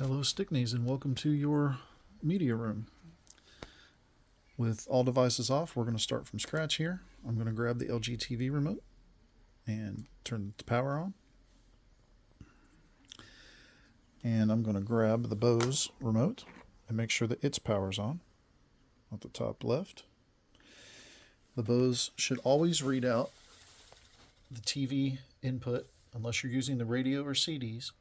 Hello Stickneys, and welcome to your media room. With all devices off, we're going to start from scratch here. I'm going to grab the LgTv remote and turn the power on. And I'm going to grab the Bose remote and make sure that its power's on at the top left. The Bose should always read out the TV input unless you're using the radio or CDs.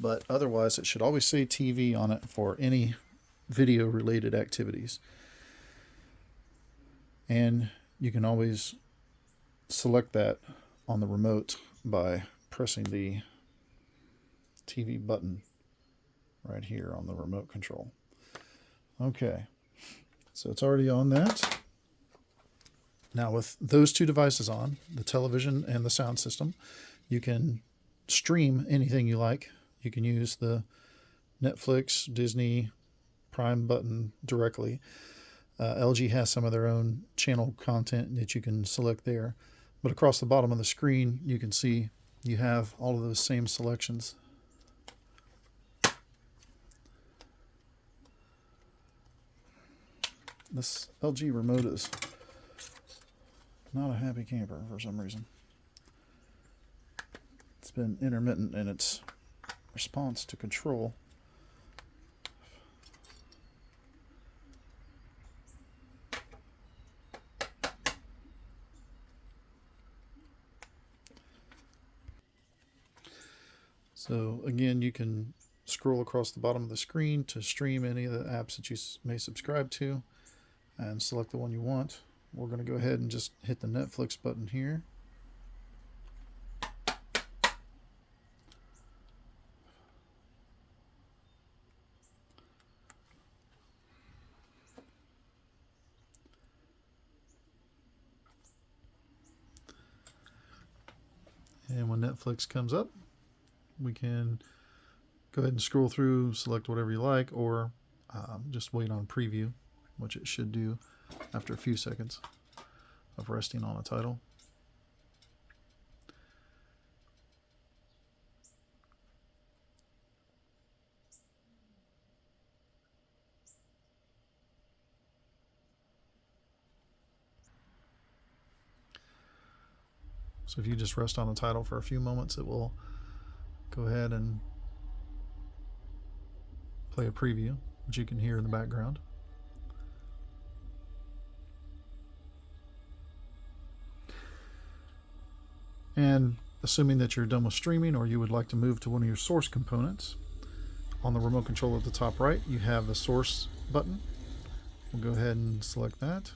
But otherwise, it should always say TV on it for any video-related activities. And you can always select that on the remote by pressing the TV button right here on the remote control. Okay, so it's already on that. Now with those two devices on, the television and the sound system, you can stream anything you like. You can use the Netflix, Disney, Prime button directly. LG has some of their own channel content that you can select there. But across the bottom of the screen, you can see you have all of those same selections. This LG remote is not a happy camper for some reason. It's been intermittent in its response to control. So again, you can scroll across the bottom of the screen to stream any of the apps that you may subscribe to and select the one you want. We're going to go ahead and just hit the Netflix button here. And when Netflix comes up, we can go ahead and scroll through, select whatever you like, or just wait on preview, which it should do after a few seconds of resting on a title. So if you just rest on the title for a few moments, it will go ahead and play a preview, which you can hear in the background. And assuming that you're done with streaming or you would like to move to one of your source components, on the remote control at the top right, you have the source button. We'll go ahead and select that.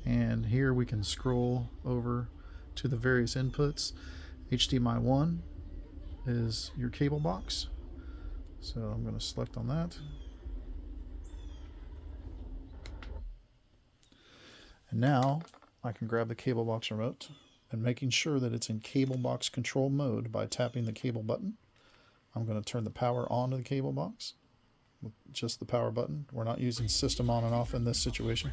And here we can scroll over to the various inputs. HDMI 1 is your cable box. So I'm going to select on that. And now I can grab the cable box remote and making sure that it's in cable box control mode by tapping the cable button. I'm going to turn the power on to the cable box with just the power button. We're not using system on and off in this situation.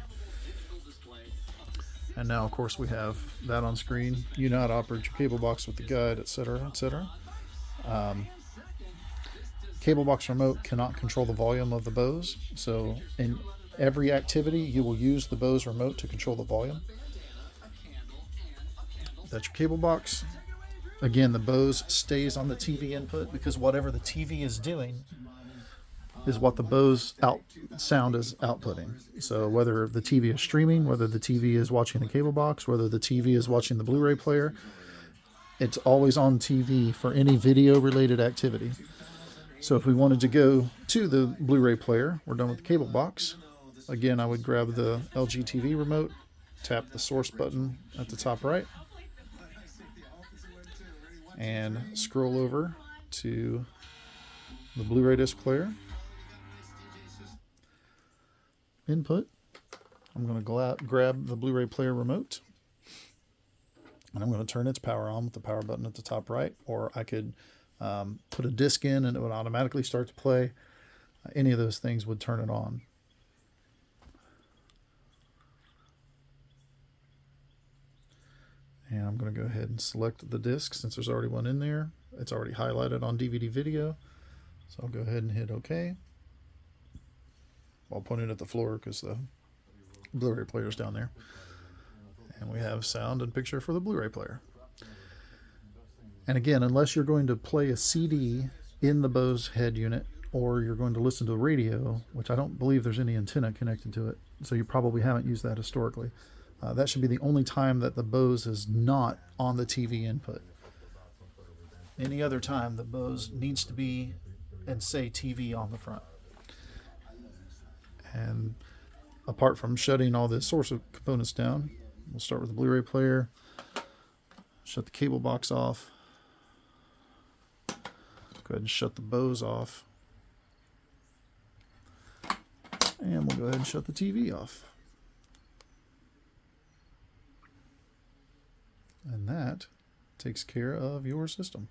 And now, of course, we have that on screen. You know how to operate your cable box with the guide, etc., etc. Cable box remote cannot control the volume of the Bose. So in every activity, you will use the Bose remote to control the volume. That's your cable box. Again, the Bose stays on the TV input because whatever the TV is doing is what the Bose sound is outputting. So whether the TV is streaming, whether the TV is watching the cable box, whether the TV is watching the Blu-ray player, it's always on TV for any video related activity. So if we wanted to go to the Blu-ray player, we're done with the cable box. Again, I would grab the LgTv remote, tap the source button at the top right, and scroll over to the Blu-ray disc player. Input. I'm going to grab the Blu-ray player remote and I'm going to turn its power on with the power button at the top right, or I could put a disc in and it would automatically start to play. Any of those things would turn it on. going to go ahead and select the disc since there's already one in there. It's already highlighted on DVD video. So I'll go ahead and hit OK. I'll point it at the floor because the Blu-ray player is down there. And we have sound and picture for the Blu-ray player. And again, unless you're going to play a CD in the Bose head unit, or you're going to listen to the radio, which I don't believe there's any antenna connected to it, so you probably haven't used that historically. That should be the only time that the Bose is not on the TV input. Any other time, the Bose needs to be and say TV on the front. And apart from shutting all the source components down, we'll start with the Blu-ray player, shut the cable box off, go ahead and shut the Bose off, and we'll go ahead and shut the TV off. And that takes care of your system.